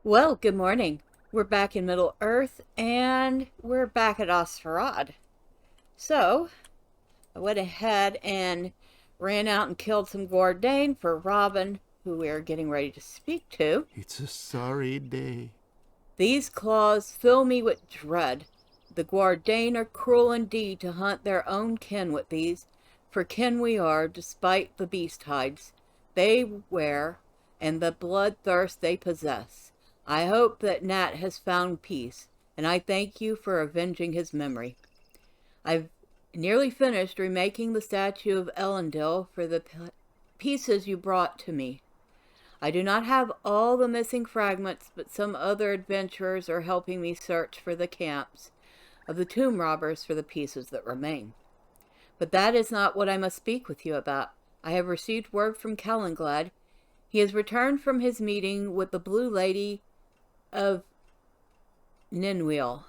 Well, good morning. We're back in Middle Earth, and we're back at Osferad. So, I went ahead and ran out and killed some Gordane for Robin, who we're getting ready to speak to. It's a sorry day. These claws fill me with dread. The Guardane are cruel indeed to hunt their own kin with these, for kin we are, despite the beast hides they wear and the bloodthirst they possess. I hope that Nat has found peace, and I thank you for avenging his memory. I've nearly finished remaking the statue of Elendil for the pieces you brought to me. I do not have all the missing fragments, but some other adventurers are helping me search for the camps of the tomb robbers for the pieces that remain. But that is not what I must speak with you about. I have received word from Calenglad. He has returned from his meeting with the Blue Lady of Ninwheel.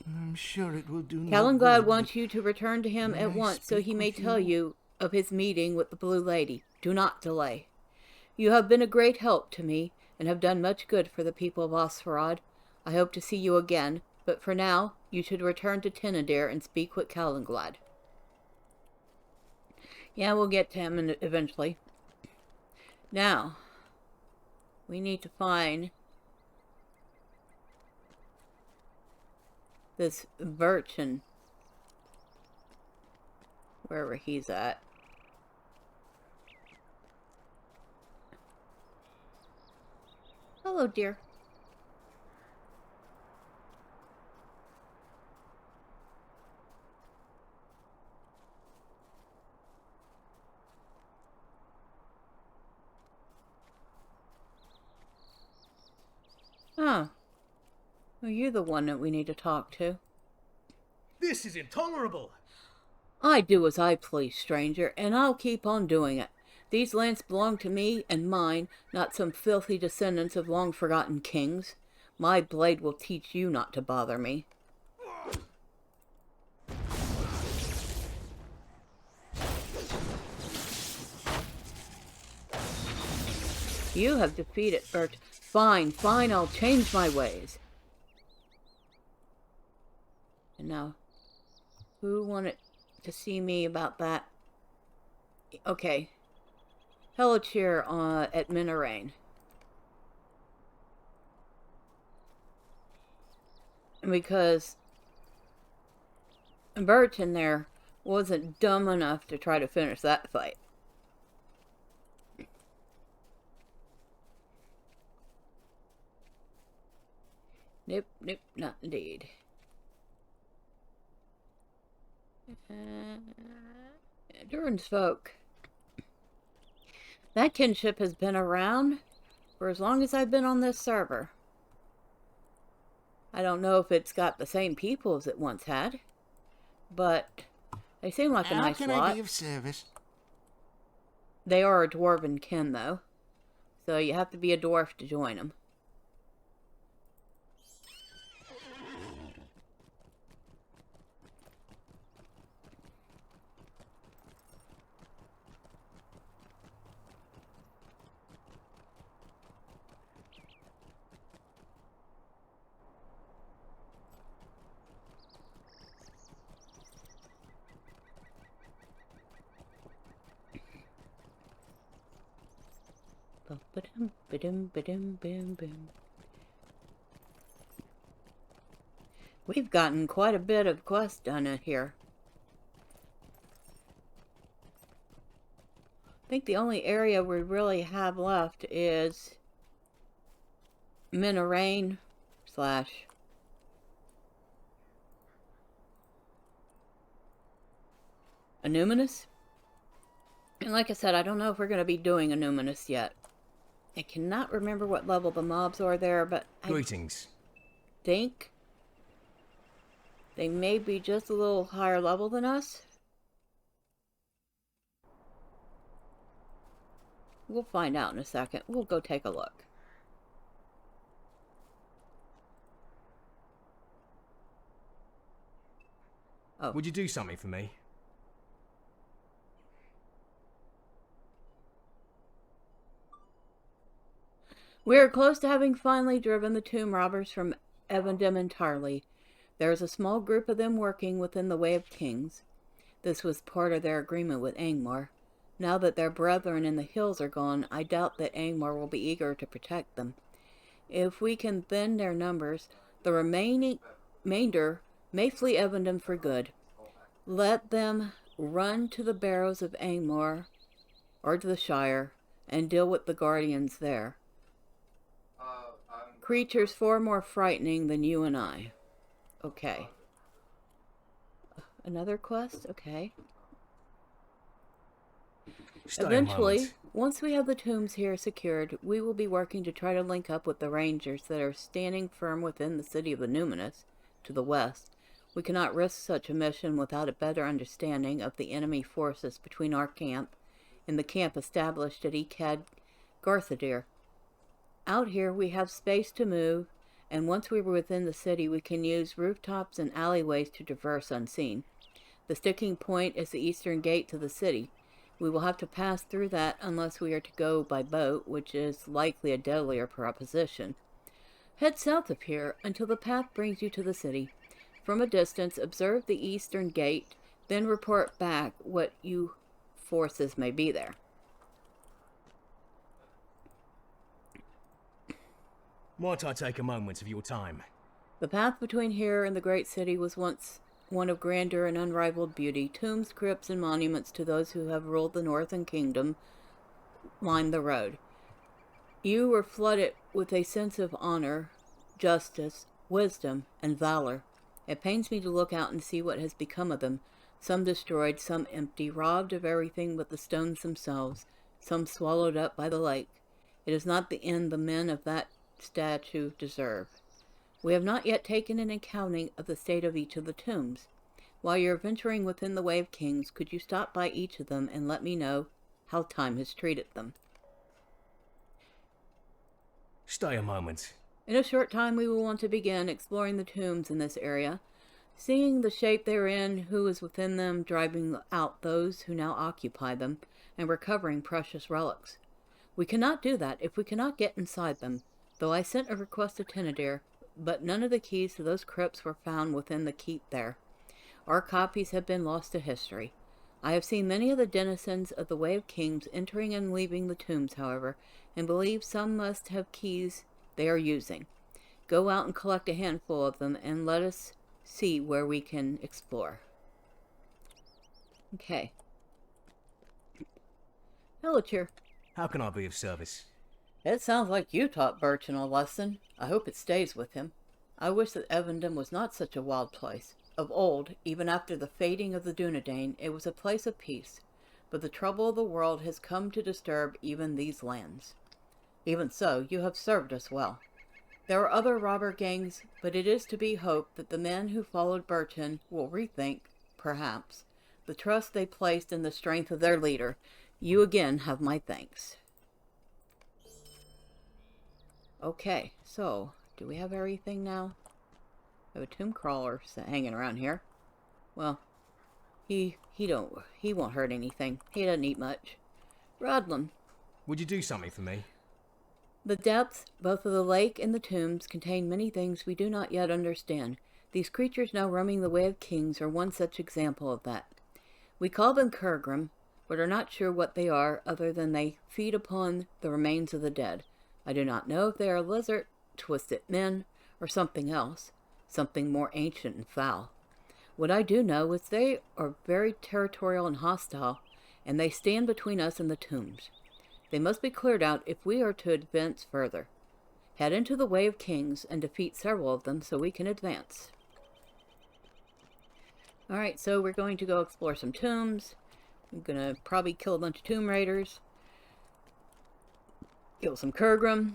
I'm sure it will do no Calenglad good. wants you to return to him at once so he may tell you of his meeting with the Blue Lady. Do not delay. You have been a great help to me, and have done much good for the people of Osferad. I hope to see you again, but for now, you should return to Tinadir and speak with Calenglad. Yeah, we'll get to him eventually. Now, we need to find this Virchin, wherever he's at. Hello, dear. Oh. Well, you're the one that we need to talk to. This is intolerable! I do as I please, stranger, and I'll keep on doing it. These lands belong to me and mine, not some filthy descendants of long-forgotten kings. My blade will teach you not to bother me. You have defeated Urt. Fine, fine, I'll change my ways. And now, who wanted to see me about that? Okay. Hello, cheer at Erain. Because Birch in there wasn't dumb enough to try to finish that fight. Nope, nope, not indeed. Durin's folk. That kinship has been around for as long as I've been on this server. I don't know if it's got the same people as it once had, but they seem like a nice lot. How can I be of service? They are a dwarven kin, though, so you have to be a dwarf to join them. We've gotten quite a bit of quests done in here. I think the only area we really have left is Erain / Anuminous. And like I said, I don't know if we're going to be doing Anuminous yet. I cannot remember what level the mobs are there, but Greetings. I think they may be just a little higher level than us. We'll find out in a second. We'll go take a look. Oh. Would you do something for me? We are close to having finally driven the tomb robbers from Evandem entirely. There is a small group of them working within the Way of Kings. This was part of their agreement with Angmar. Now that their brethren in the hills are gone, I doubt that Angmar will be eager to protect them. If we can thin their numbers, the remainder may flee Evandem for good. Let them run to the barrows of Angmar or to the Shire and deal with the guardians there. Creatures far more frightening than you and I. Okay. Another quest? Okay. Eventually, once we have the tombs here secured, we will be working to try to link up with the rangers that are standing firm within the city of the Numinous, to the west. We cannot risk such a mission without a better understanding of the enemy forces between our camp and the camp established at Ekad Garthadir. Out here we have space to move, and once we were within the city we can use rooftops and alleyways to traverse unseen. The sticking point is the eastern gate to the city. We will have to pass through that unless we are to go by boat, which is likely a deadlier proposition. Head south of here until the path brings you to the city. From a distance, observe the eastern gate, then report back what you forces may be there. Might I take a moment of your time? The path between here and the great city was once one of grandeur and unrivaled beauty. Tombs, crypts, and monuments to those who have ruled the Northern Kingdom lined the road. You were flooded with a sense of honor, justice, wisdom, and valor. It pains me to look out and see what has become of them. Some destroyed, some empty, robbed of everything but the stones themselves, some swallowed up by the lake. It is not the end the men of that statue deserve. We have not yet taken an accounting of the state of each of the tombs. While you're venturing within the Way of Kings, could you stop by each of them and let me know how time has treated them? Stay a moment. In a short time we will want to begin exploring the tombs in this area, seeing the shape they're in, who is within them, driving out those who now occupy them, and recovering precious relics. We cannot do that if we cannot get inside them, though I sent a request to Tenadir, but none of the keys to those crypts were found within the keep there. Our copies have been lost to history. I have seen many of the denizens of the Way of Kings entering and leaving the tombs, however, and believe some must have keys they are using. Go out and collect a handful of them, and let us see where we can explore. Okay. Hello, Cheer. How can I be of service? It sounds like you taught Birchin a lesson. I hope it stays with him. I wish that Evandem was not such a wild place. Of old, even after the fading of the Dunedain, it was a place of peace. But the trouble of the world has come to disturb even these lands. Even so, you have served us well. There are other robber gangs, but it is to be hoped that the men who followed Birchin will rethink, perhaps, the trust they placed in the strength of their leader. You again have my thanks. Okay, so, do we have everything now? I have a tomb crawler hanging around here. Well, he won't hurt anything. He doesn't eat much. Rodlin. Would you do something for me? The depths, both of the lake and the tombs, contain many things we do not yet understand. These creatures now roaming the Way of Kings are one such example of that. We call them Kurgrim, but are not sure what they are, other than they feed upon the remains of the dead. I do not know if they are lizard, twisted men, or something else, something more ancient and foul. What I do know is they are very territorial and hostile, and they stand between us and the tombs. They must be cleared out if we are to advance further. Head into the Way of Kings and defeat several of them so we can advance. Alright, so we're going to go explore some tombs. I'm going to probably kill a bunch of tomb raiders. Kill some Kurgrim.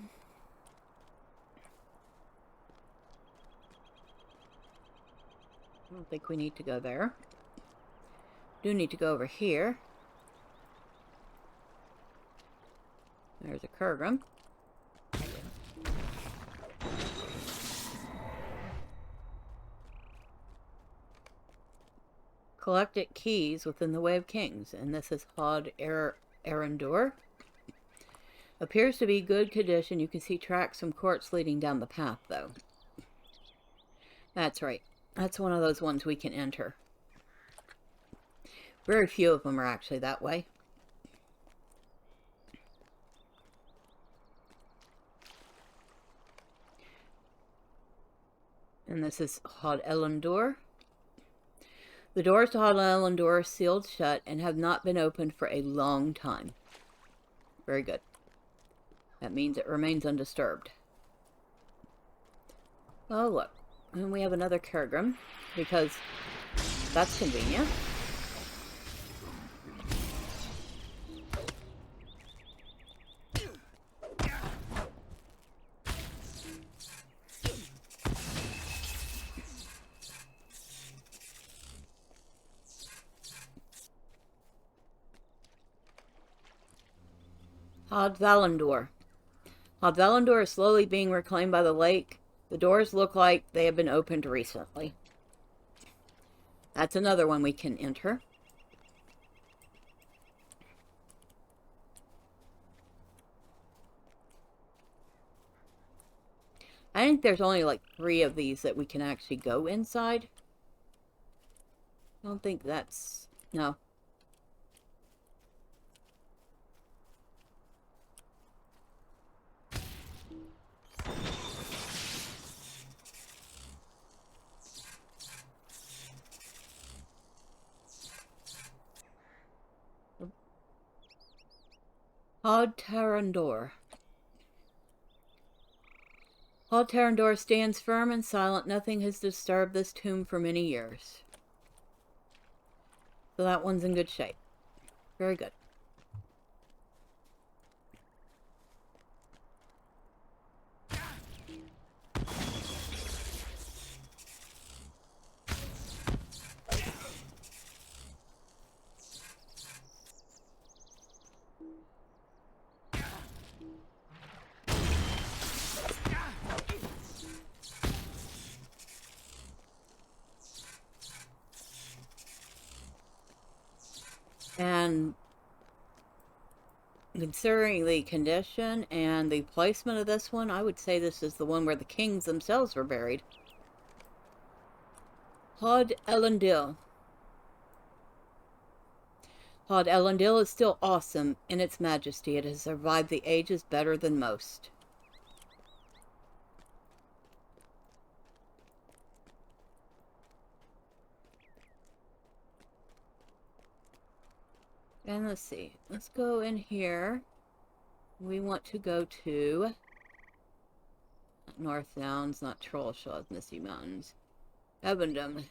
I don't think we need to go there. Do need to go over here. There's a Kurgrim. Collected keys within the Way of Kings, and this is Hod Erendur. Appears to be good condition. You can see tracks from courts leading down the path, though. That's right. That's one of those ones we can enter. Very few of them are actually that way. And this is Hod Elendor. The doors to Hod Elendor are sealed shut and have not been opened for a long time. Very good. That means it remains undisturbed. Oh, look. And we have another Kergrim, because that's convenient. Hod Valendor. Hod Valendor is slowly being reclaimed by the lake. The doors look like they have been opened recently. That's another one we can enter. I think there's only like 3 of these that we can actually go inside. I don't think that's... no. Hod Tarandor. Hod Tarandor stands firm and silent. Nothing has disturbed this tomb for many years. So that one's in good shape. Very good. And considering the condition and the placement of this one, I would say this is the one where the kings themselves were buried. Hod Elendil. Hod Elendil is still awesome in its majesty. It has survived the ages better than most. And let's see. Let's go in here. We want to go to North Downs, not Trollshaws, Misty Mountains. Ebendom.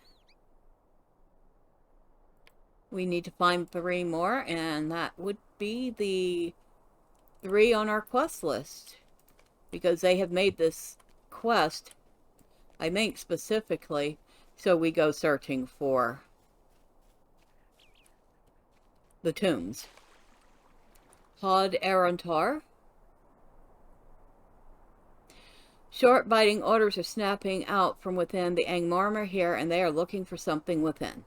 We need to find 3 more, and that would be the 3 on our quest list. Because they have made this quest, I think specifically, so we go searching for the tombs. Hod Erantar. Short biting orders are snapping out from within. The Angmarm are here, and they are looking for something within.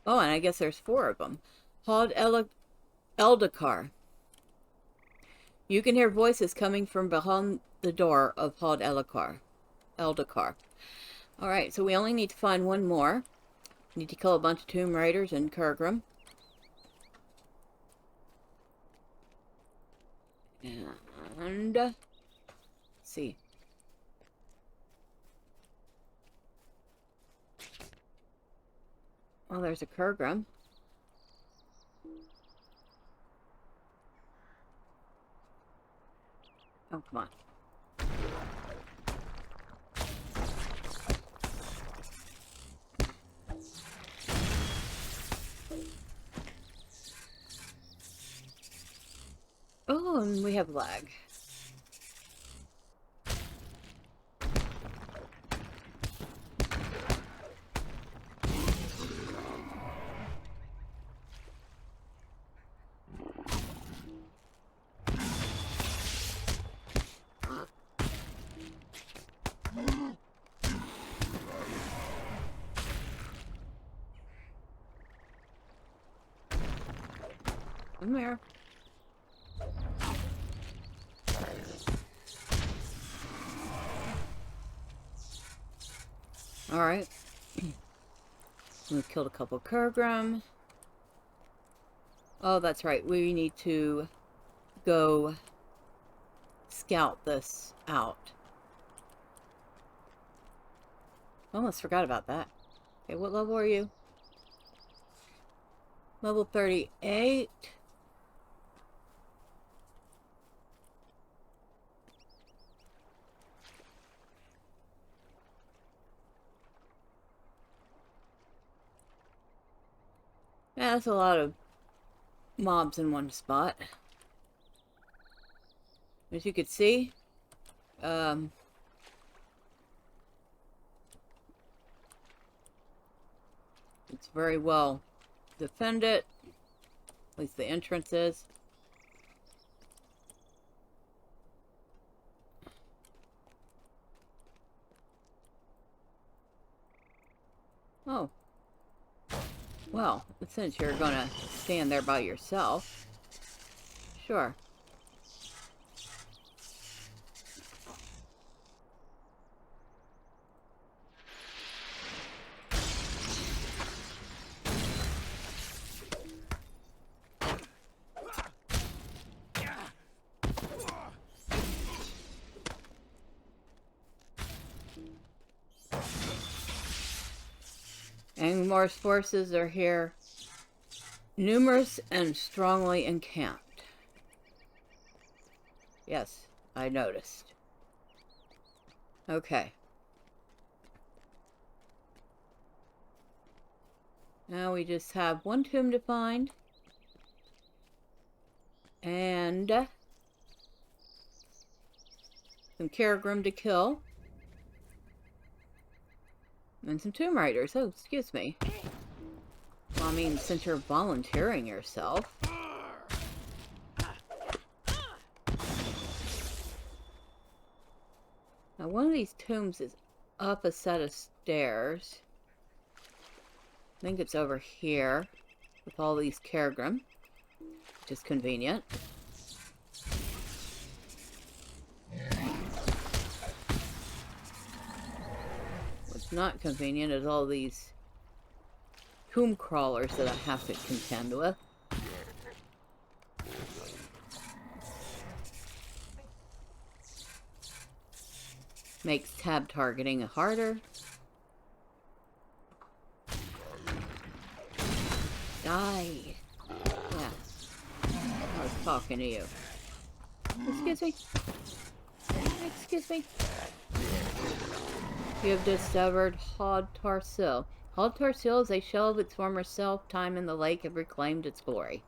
Oh, and I guess there's 4 of them. Hod Eldakar. You can hear voices coming from behind the door of Hod Eldakar. Alright, so we only need to find 1 more. Need to kill a bunch of Tomb Raiders in Kergrim. And... let's see. Oh, there's a Kergrim. Oh, come on. Oh, and we have lag. Come here. Alright. We've killed a couple of Kurgram. Oh, that's right. We need to go scout this out. Almost forgot about that. Okay, what level are you? Level 38. Yeah, that's a lot of mobs in one spot. As you could see, it's very well defended. At least the entrance is. Oh. Well, since you're gonna stand there by yourself, sure. Angmar's forces are here, numerous and strongly encamped. Yes, I noticed. Okay. Now we just have one tomb to find. And some Kerrigram to kill. And some Tomb Raiders. Oh, excuse me. Well, I mean, since you're volunteering yourself. Now, one of these tombs is up a set of stairs. I think it's over here with all these Kerrigram, which is convenient. What's not convenient is all these tomb crawlers that I have to contend with. Makes tab targeting harder. Die. Yeah. I was talking to you. Excuse me. Excuse me. You have discovered Hod Tarsil. Hod Tarsil is a shell of its former self. Time in the lake have reclaimed its glory.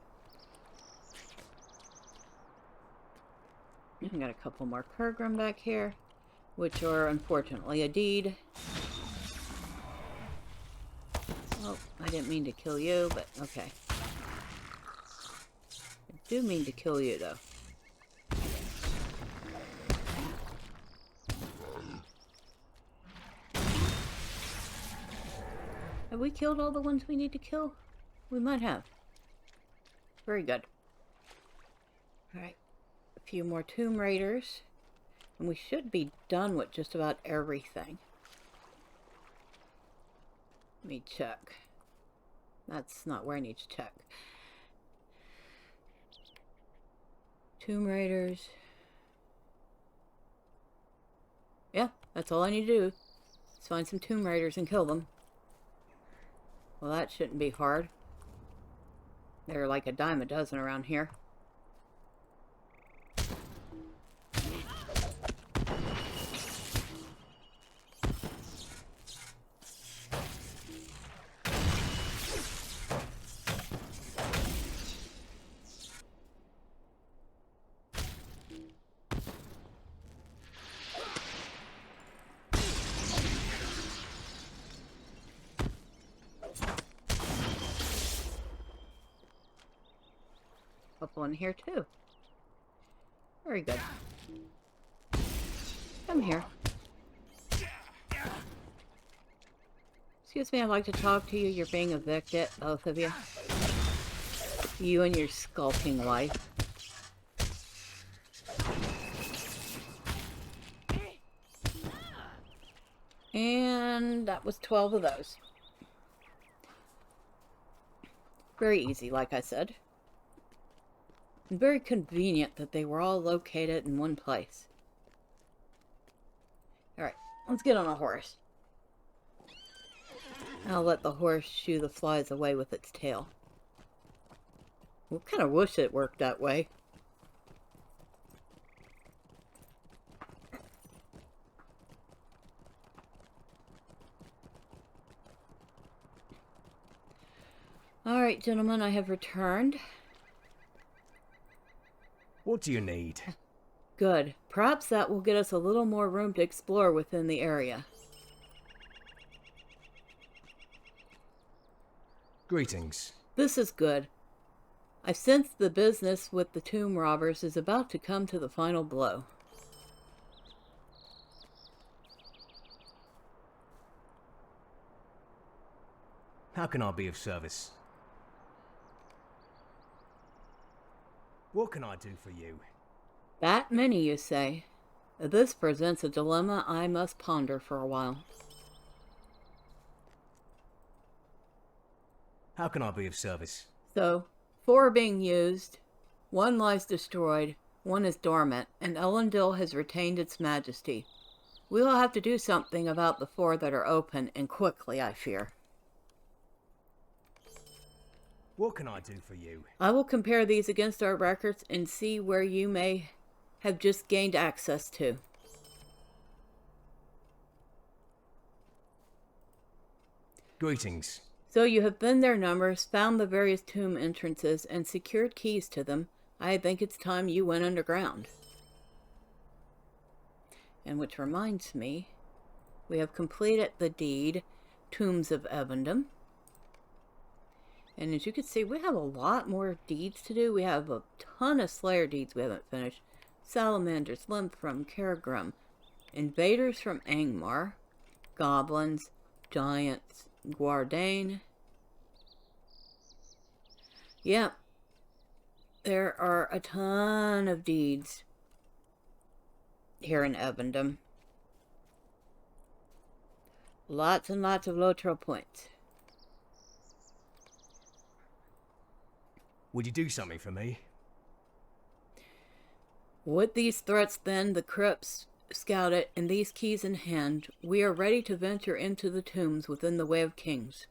I got a couple more Kurgram back here, which are unfortunately a deed. Oh, I didn't mean to kill you, but okay. I do mean to kill you, though. Have we killed all the ones we need to kill? We might have. Very good. Alright. A few more Tomb Raiders. And we should be done with just about everything. Let me check. That's not where I need to check. Tomb Raiders. Yeah, that's all I need to do. Let's find some Tomb Raiders and kill them. Well, that shouldn't be hard. There are like a dime a dozen around here. Couple in here too. Very good. Come here. Excuse me, I'd like to talk to you. You're being evicted, both of you. You and your skulking wife. And that was 12 of those. Very easy, like I said. And very convenient that they were all located in one place. Alright, let's get on a horse. I'll let the horse shoo the flies away with its tail. I kind of wish it worked that way. Alright, gentlemen, I have returned. What do you need? Good. Perhaps that will get us a little more room to explore within the area. Greetings. This is good. I sense the business with the tomb robbers is about to come to the final blow. How can I be of service? What can I do for you? That many, you say? This presents a dilemma I must ponder for a while. How can I be of service? So, 4 are being used, 1 lies destroyed, 1 is dormant, and Elendil has retained its majesty. We will have to do something about the 4 that are open, and quickly, I fear. What can I do for you? I will compare these against our records and see where you may have just gained access to. Greetings. So you have been their numbers, found the various tomb entrances, and secured keys to them. I think it's time you went underground. And which reminds me, we have completed the deed, Tombs of Evendom. And as you can see, we have a lot more deeds to do. We have a ton of Slayer deeds we haven't finished. Salamanders, Lymph from Kergrim, Invaders from Angmar, Goblins, Giants, Guardian. Yeah, there are a ton of deeds here in Evendom. Lots and lots of LOTRO points. Would you do something for me? With these threats then, the crypts scouted, and these keys in hand, we are ready to venture into the tombs within the Way of Kings.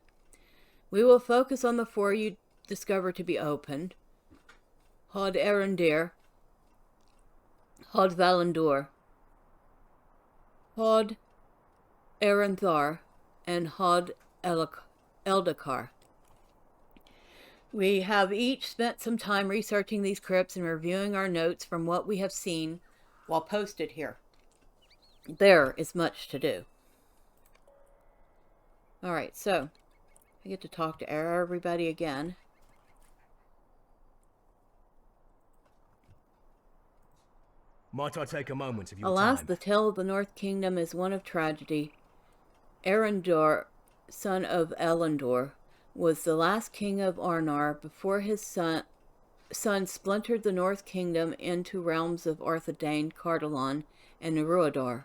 We will focus on the 4 you discover to be opened. Hod Erendir, Hod Valandor, Hod Erenthar, and Hod Eldakar. We have each spent some time researching these crypts and reviewing our notes from what we have seen while posted here. There is much to do. Alright, so I get to talk to everybody again. Might I take a moment of your Alas, time? the tale of the North Kingdom is one of tragedy. Erendor, son of Elendor, was the last king of Arnar before his son splintered the North Kingdom into realms of Arthedain, Cardolan, and Neruador.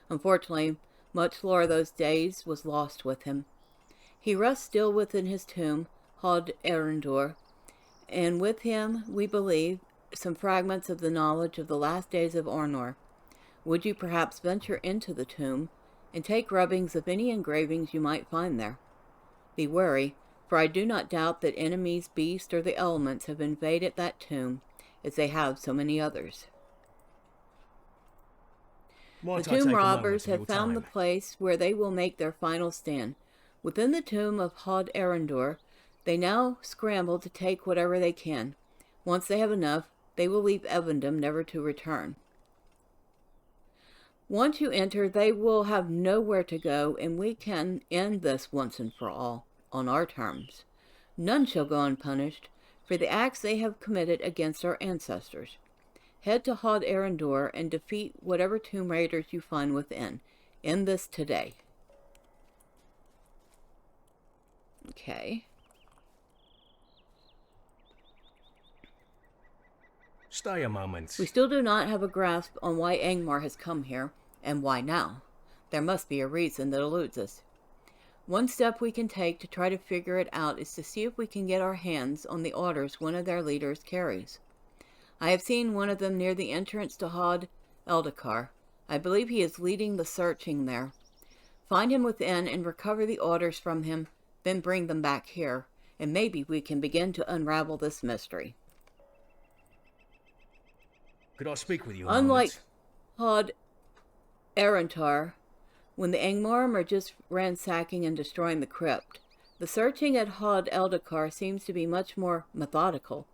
Unfortunately, much lore of those days was lost with him. He rests still within his tomb, Hod Erendor, and with him, we believe, some fragments of the knowledge of the last days of Arnor. Would you perhaps venture into the tomb and take rubbings of any engravings you might find there? Be wary, for I do not doubt that enemies, beasts, or the elements have invaded that tomb, as they have so many others. Might The I take tomb a robbers moment of have your found the time? place where they will make their final stand. Within the tomb of Hod Erendor, they now scramble to take whatever they can. Once they have enough, they will leave Evendom never to return. Once you enter, they will have nowhere to go, and we can end this once and for all, on our terms. None shall go unpunished for the acts they have committed against our ancestors. Head to Hod Erendor and defeat whatever tomb raiders you find within. End this today. Okay. Stay a moment. We still do not have a grasp on why Angmar has come here, and why now. There must be a reason that eludes us. One step we can take to try to figure it out is to see if we can get our hands on the orders one of their leaders carries. I have seen one of them near the entrance to Hod Eldakar. I believe he is leading the searching there. Find him within and recover the orders from him, then bring them back here, and maybe we can begin to unravel this mystery. Could I speak with you a Unlike moment? Hod Erantar, when the Angmarim are just ransacking and destroying the crypt, the searching at Hod Eldakar seems to be much more methodical.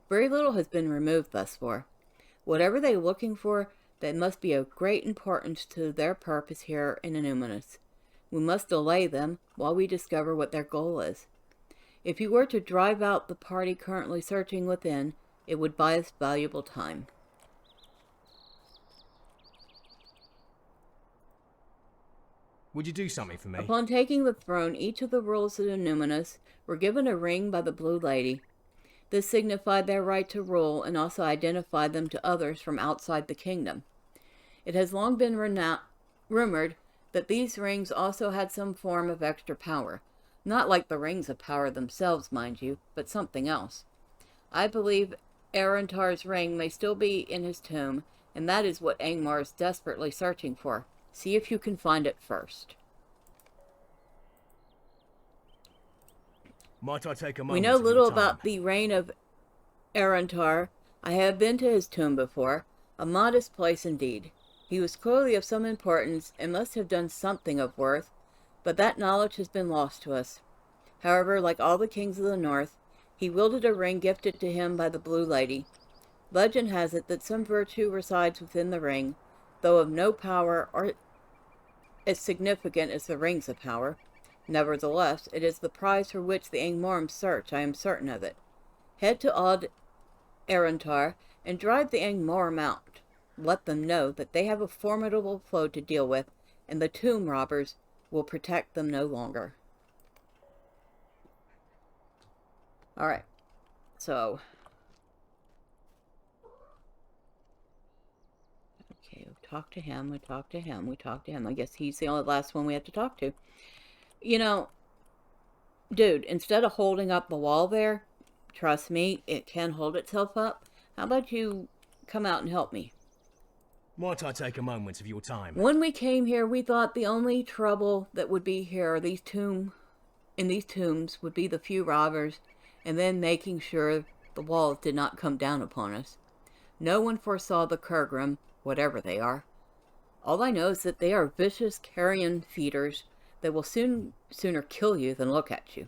Very little has been removed thus far. Whatever they are looking for, that must be of great importance to their purpose here in Numinous. We must delay them while we discover what their goal is. If you were to drive out the party currently searching within, it would buy us valuable time. Would you do something for me? Upon taking the throne, each of the rulers of the Numinous were given a ring by the Blue Lady. This signified their right to rule and also identified them to others from outside the kingdom. It has long been rumored that these rings also had some form of extra power. Not like the rings of power themselves, mind you, but something else. I believe Erantar's ring may still be in his tomb, and that is what Angmar is desperately searching for. See if you can find it first. Might I take a moment We know of your little time? about the reign of Erantar. I have been to his tomb before. A modest place indeed. He was clearly of some importance and must have done something of worth, but that knowledge has been lost to us. However, like all the kings of the north, he wielded a ring gifted to him by the Blue Lady. Legend has it that some virtue resides within the ring, though of no power or as significant as the rings of power. Nevertheless, it is the prize for which the Angmorim search, I am certain of it. Head to Odd Erantar and drive the Angmorim out. Let them know that they have a formidable foe to deal with, and the tomb robbers will protect them no longer. Alright, so... okay, we talked to him, we talked to him, we talked to him. I guess he's the only last one we have to talk to. You know, dude, instead of holding up the wall there, trust me, it can hold itself up. How about you come out and help me? Might I take a moment of your time? When we came here, we thought the only trouble that would be here, in these tombs, would be the few robbers, and then making sure the walls did not come down upon us. No one foresaw the Kurgrim, whatever they are. All I know is that they are vicious carrion feeders that will sooner kill you than look at you.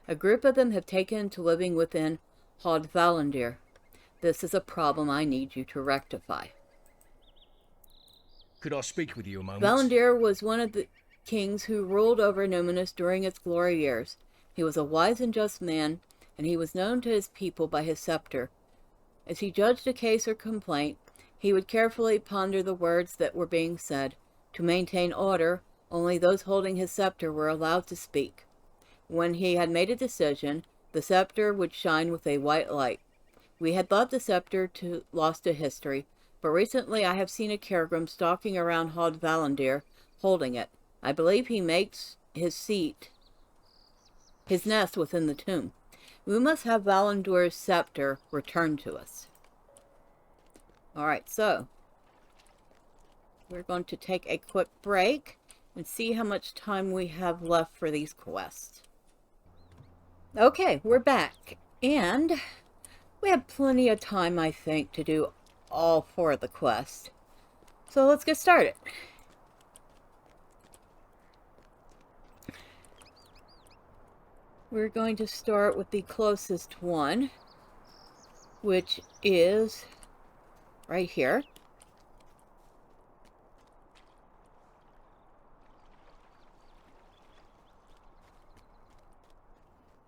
A group of them have taken to living within Hod Valandir. This is a problem I need you to rectify. Could I speak with you a moment? Valandir was one of the kings who ruled over Numinous during its glory years. He was a wise and just man, and he was known to his people by his scepter. As he judged a case or complaint, he would carefully ponder the words that were being said. To maintain order, only those holding his scepter were allowed to speak. When he had made a decision, the scepter would shine with a white light. We had thought the scepter lost to history, but recently I have seen a Kergrim stalking around Hod Valandir, holding it. I believe he makes his nest within the tomb. We must have Valandir's scepter returned to us. Alright, so we're going to take a quick break and see how much time we have left for these quests. Okay, we're back, and we have plenty of time, I think, to do all 4 of the quests. So let's get started. We're going to start with the closest one, which is right here.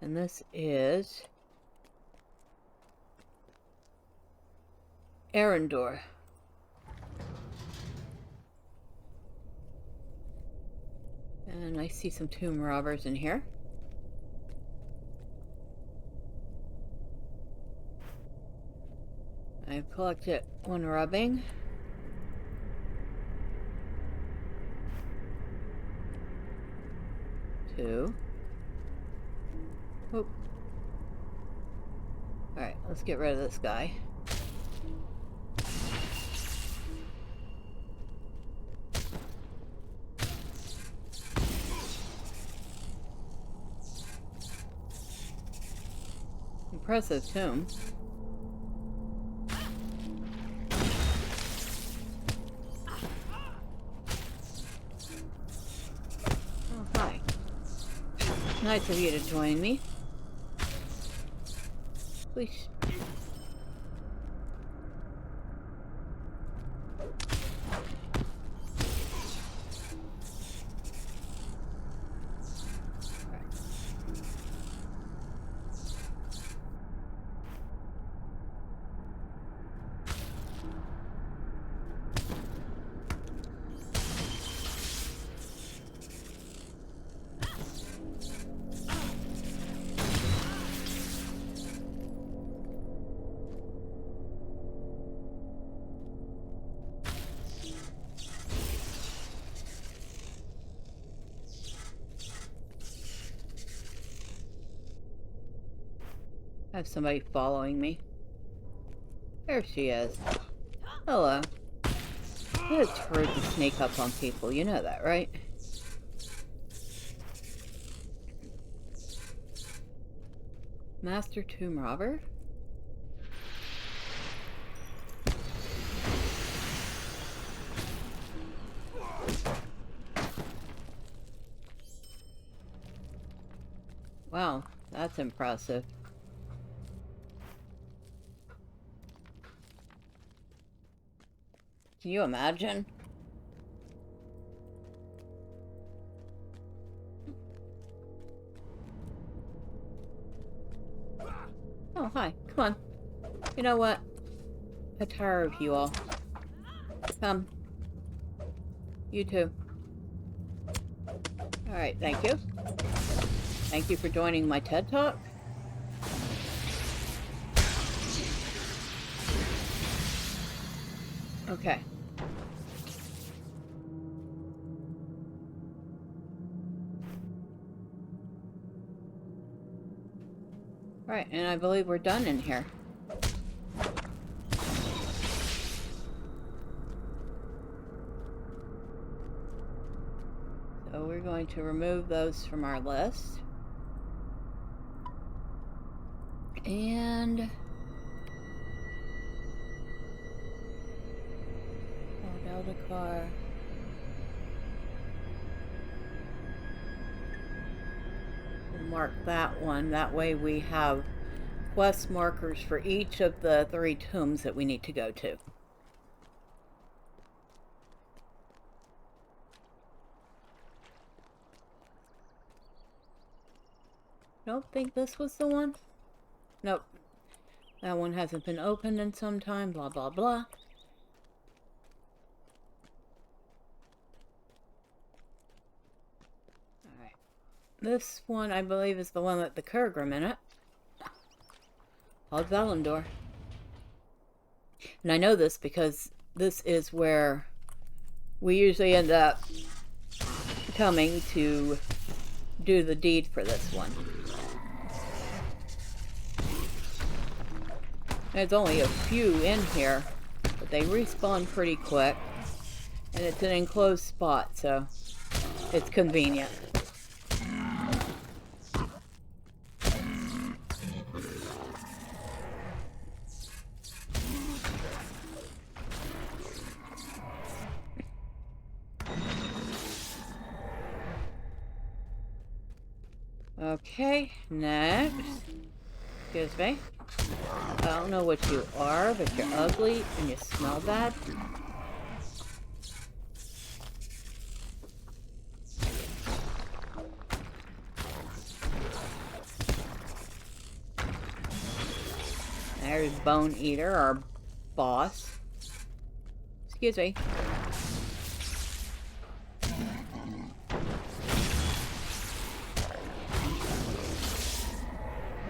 And this is Erendor. And I see some tomb robbers in here. I've collected one rubbing. Two. Oop. Alright, let's get rid of this guy. Impressive tomb. Oh, hi. Nice of you to join me. Please. I have somebody following me. There she is. Hello. It's rude to sneak up on people, you know that, right? Master Tomb Robber? Wow, that's impressive. Can you imagine? Oh, hi. Come on. You know what? I'm tired of you all. Come. You too. Alright, thank you. Thank you for joining my TED Talk. Okay. Right, and I believe we're done in here. So we're going to remove those from our list. And out a car. We'll mark that one. That way we have quest markers for each of the 3 tombs that we need to go to. Don't think this was the one. Nope. That one hasn't been opened in some time. Blah, blah, blah. Alright. This one, I believe, is the one with the Kurgram in it. Called Valendor. And I know this because this is where we usually end up coming to do the deed for this one. There's only a few in here, but they respawn pretty quick. And it's an enclosed spot, so it's convenient. Okay, next. Excuse me. I don't know what you are, but you're ugly and you smell bad. There's Bone Eater, our boss. Excuse me.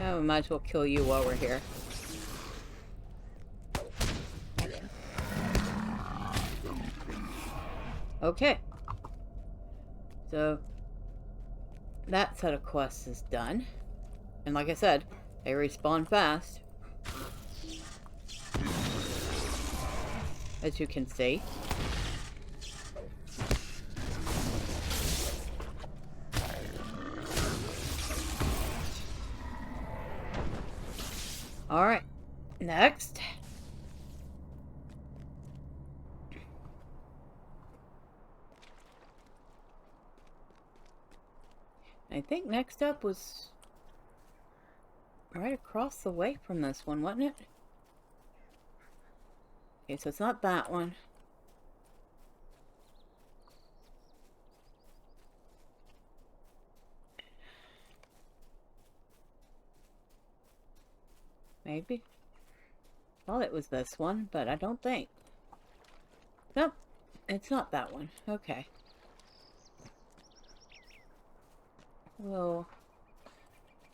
Oh, we might as well kill you while we're here. Okay. So, that set of quests is done. And like I said, they respawn fast. As you can see. Alright, next. I think next up was right across the way from this one, wasn't it? Okay, so it's not that one. Maybe. Thought it was this one, but I don't think. Nope, it's not that one. Okay. We'll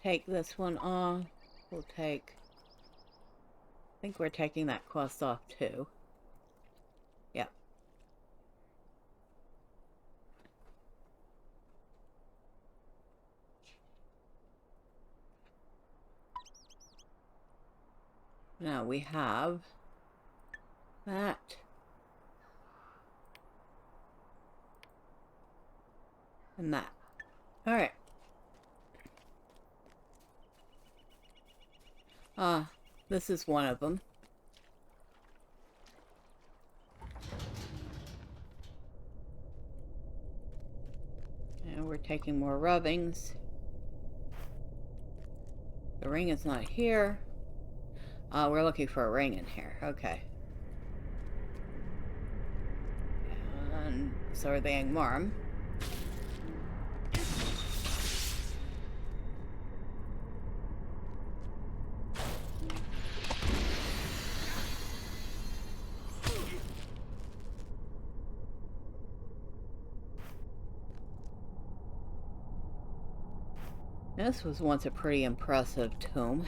take this one off. We'll take... I think we're taking that quest off too. Yep. Now we have that. And that. Alright. This is one of them. And we're taking more rubbings. The ring is not here. We're looking for a ring in here. Okay. And so are the Angmarm. This was once a pretty impressive tomb.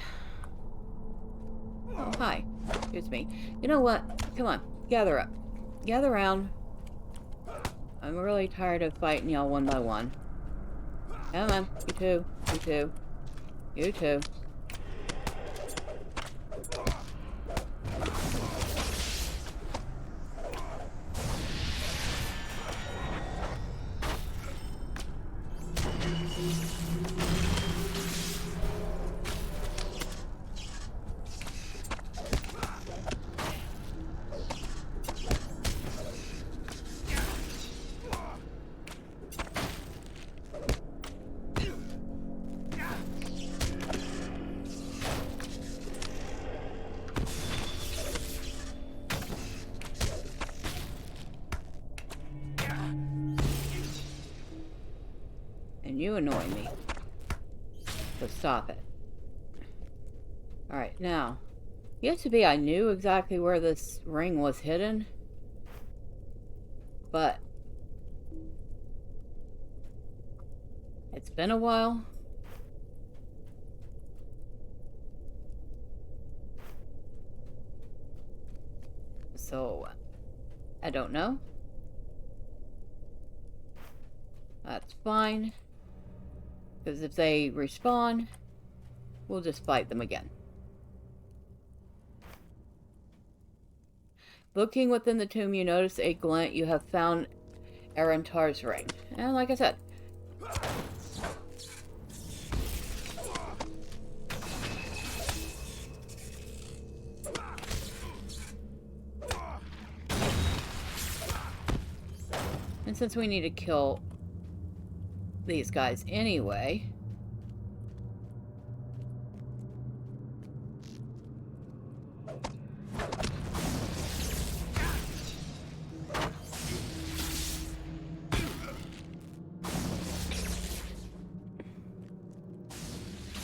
Oh, hi. Excuse me. You know what? Come on. Gather up. Gather around. I'm really tired of fighting y'all one by one. Come on. You too. You too. You too. You annoy me. So stop it. Alright, now. Used to be I knew exactly where this ring was hidden. But it's been a while. So I don't know. That's fine. Because if they respawn, we'll just fight them again. Looking within the tomb, you notice a glint. You have found Erain's ring. And like I said, and since we need to kill these guys anyway,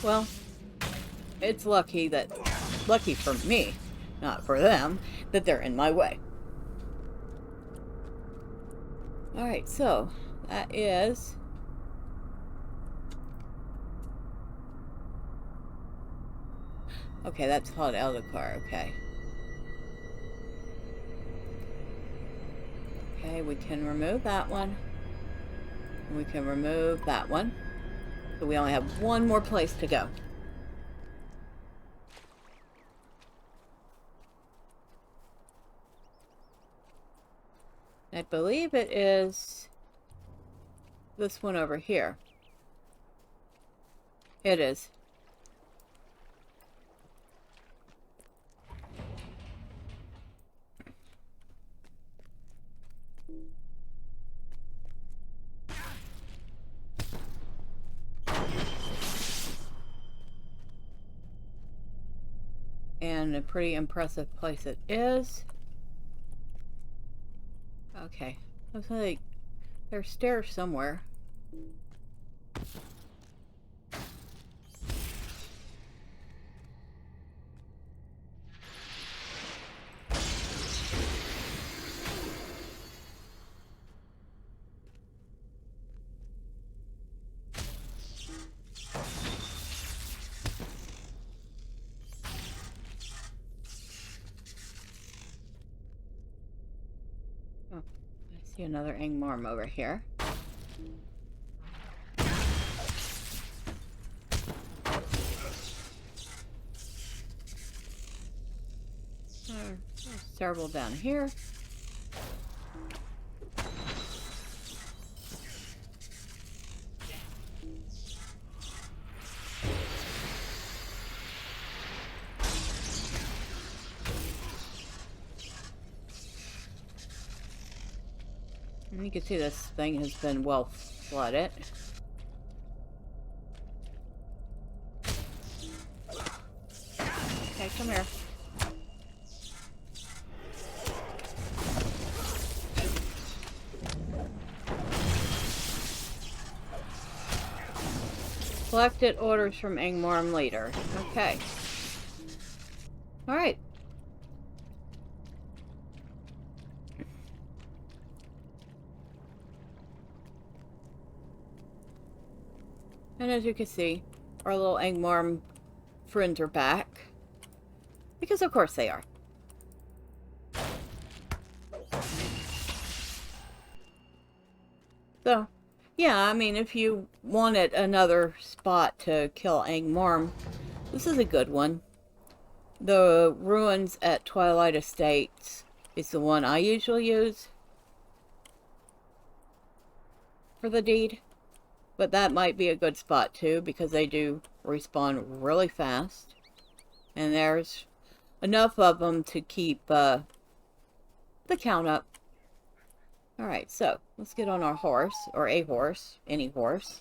well, it's lucky for me, not for them, that they're in my way. Alright, so that is okay, that's called Eldakar, okay. Okay, Okay, we can remove that one. We can remove that one. So we only have one more place to go. I believe it is this one over here. It is. And a pretty impressive place it is. Okay. Looks like there's stairs somewhere. Oh, I see another Angmarm over here. There's several down here. And you can see this thing has been well flooded. Okay, come here. Collected orders from Angmarm leader. Okay. Alright. And as you can see, our little Angmarm friends are back. Because of course they are. So, yeah, I mean, if you wanted another spot to kill Angmarm, this is a good one. The ruins at Twilight Estates is the one I usually use for the deed. But that might be a good spot too, because they do respawn really fast. And there's enough of them to keep the count up. Alright, so let's get on our horse, or a horse, any horse.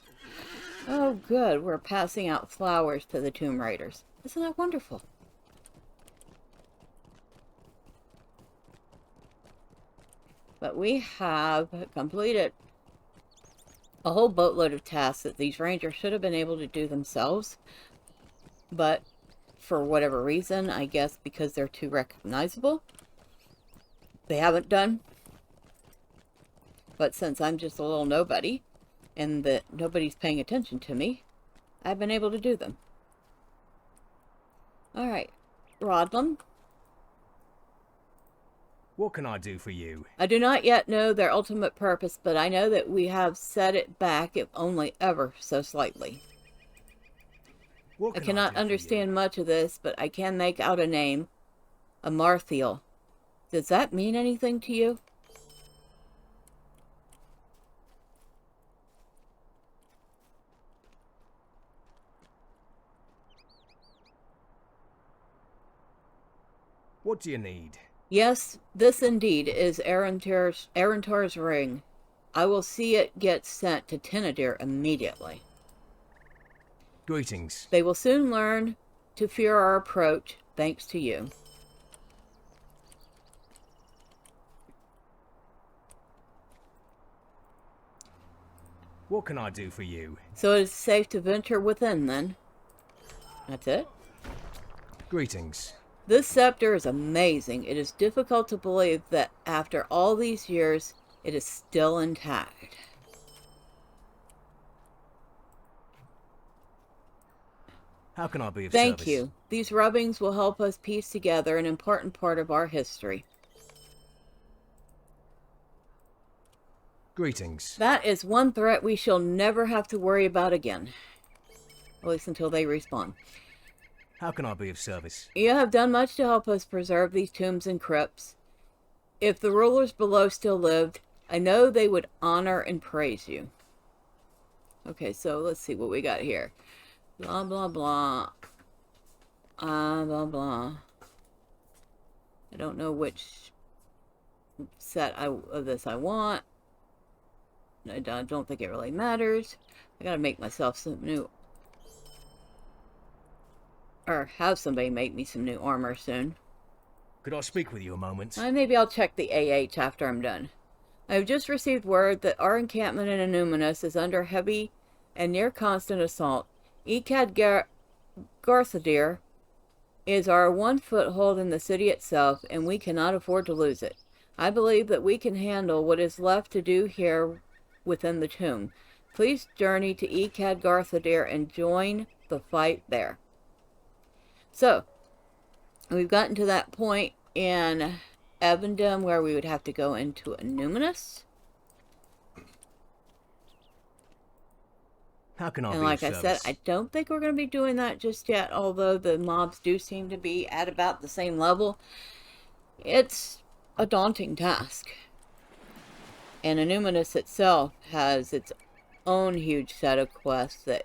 Oh good, we're passing out flowers to the Tomb Raiders. Isn't that wonderful? But we have completed a whole boatload of tasks that these rangers should have been able to do themselves. But for whatever reason, I guess because they're too recognizable, they haven't done. But since I'm just a little nobody, and that nobody's paying attention to me, I've been able to do them. Alright, Rodlam. What can I do for you? I do not yet know their ultimate purpose, but I know that we have set it back, if only ever so slightly. What I can cannot do for understand you? much of this, but I can make out a name. A Marthiel. Does that mean anything to you? What do you need? Yes, this indeed is Arantar's ring. I will see it get sent to Tenadir immediately. Greetings. They will soon learn to fear our approach, thanks to you. What can I do for you? So it is safe to venture within, then. That's it? Greetings. This scepter is amazing. It is difficult to believe that after all these years, it is still intact. How can I be of Thank service? you. These rubbings will help us piece together an important part of our history. Greetings. That is one threat we shall never have to worry about again. At least until they respawn. How can I be of service? You have done much to help us preserve these tombs and crypts. If the rulers below still lived, I know they would honor and praise you. Okay, so let's see what we got here. Blah, blah, blah. Blah, blah. I don't know which set of this I want. I don't think it really matters. I gotta make myself some new... Or have somebody make me some new armor soon. Could I speak with you a moment? Maybe I'll check the AH after I'm done. I have just received word that our encampment in Anuminus is under heavy and near constant assault. Ekad Garthadir is our one foothold in the city itself, and we cannot afford to lose it. I believe that we can handle what is left to do here within the tomb. Please journey to Ekad Garthadir and join the fight there. So, we've gotten to that point in Evendom where we would have to go into Anuminus. How can I And be like of I service? said, I don't think we're going to be doing that just yet, although the mobs do seem to be at about the same level. It's a daunting task. And Anuminus itself has its own huge set of quests that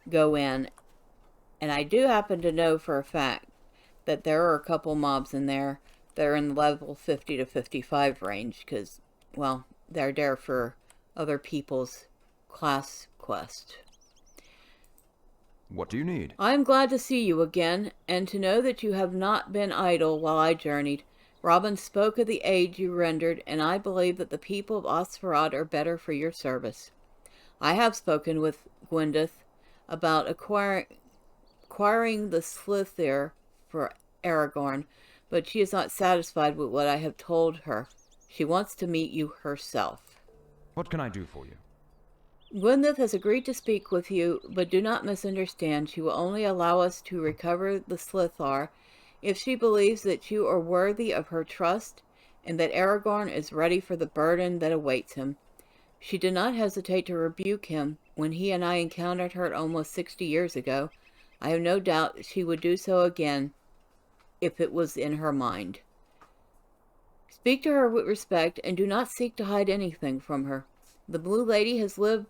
go in. And I do happen to know for a fact that there are a couple mobs in there that are in the level 50 to 55 range because, well, they're there for other people's class quest. What do you need? I am glad to see you again, and to know that you have not been idle while I journeyed. Robin spoke of the aid you rendered, and I believe that the people of Osferad are better for your service. I have spoken with Gwendeth about acquiring the Slithir for Aragorn, but she is not satisfied with what I have told her. She wants to meet you herself. What can I do for you? Gwendeth has agreed to speak with you, but do not misunderstand. She will only allow us to recover the Slithar if she believes that you are worthy of her trust and that Aragorn is ready for the burden that awaits him. She did not hesitate to rebuke him when he and I encountered her almost 60 years ago. I have no doubt she would do so again if it was in her mind. Speak to her with respect and do not seek to hide anything from her. The Blue Lady has lived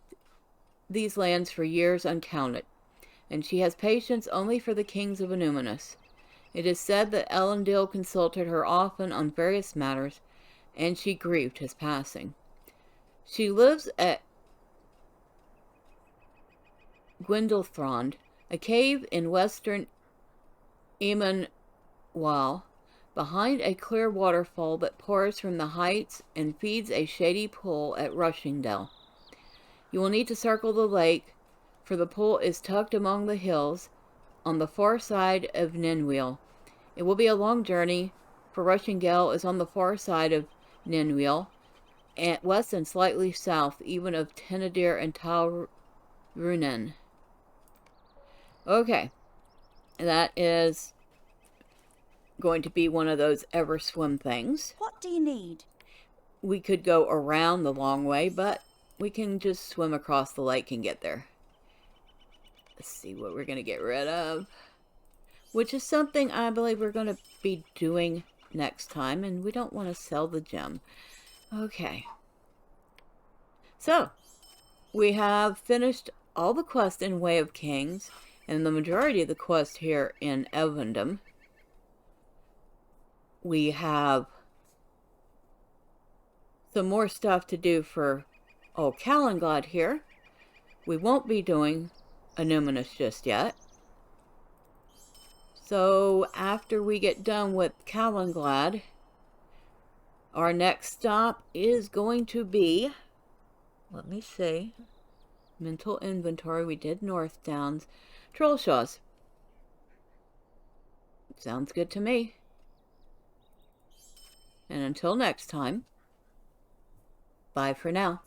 these lands for years uncounted, and she has patience only for the kings of Anuminus. It is said that Elendil consulted her often on various matters, and she grieved his passing. She lives at Gwyndlethrond, a cave in western Emanwal, behind a clear waterfall that pours from the heights and feeds a shady pool at Rushingdale. You will need to circle the lake, for the pool is tucked among the hills on the far side of Ninwheel. It will be a long journey, for Rushingdale is on the far side of Ninwheel, and west and slightly south even of Tenadir and Talrunen. Okay, that is going to be one of those ever swim things. What do you need? We could go around the long way, but we can just swim across the lake and get there. Let's see what we're going to get rid of, which is something I believe we're going to be doing next time, and we don't want to sell the gem. Okay. So, we have finished all the quests in Way of Kings, and the majority of the quests here in Evendom. We have some more stuff to do for Callanglad here. We won't be doing Anuminus just yet. So after we get done with Callanglad, our next stop is going to be, let me see, mental inventory. We did North Downs. Trollshaws. Sounds good to me. And until next time, bye for now.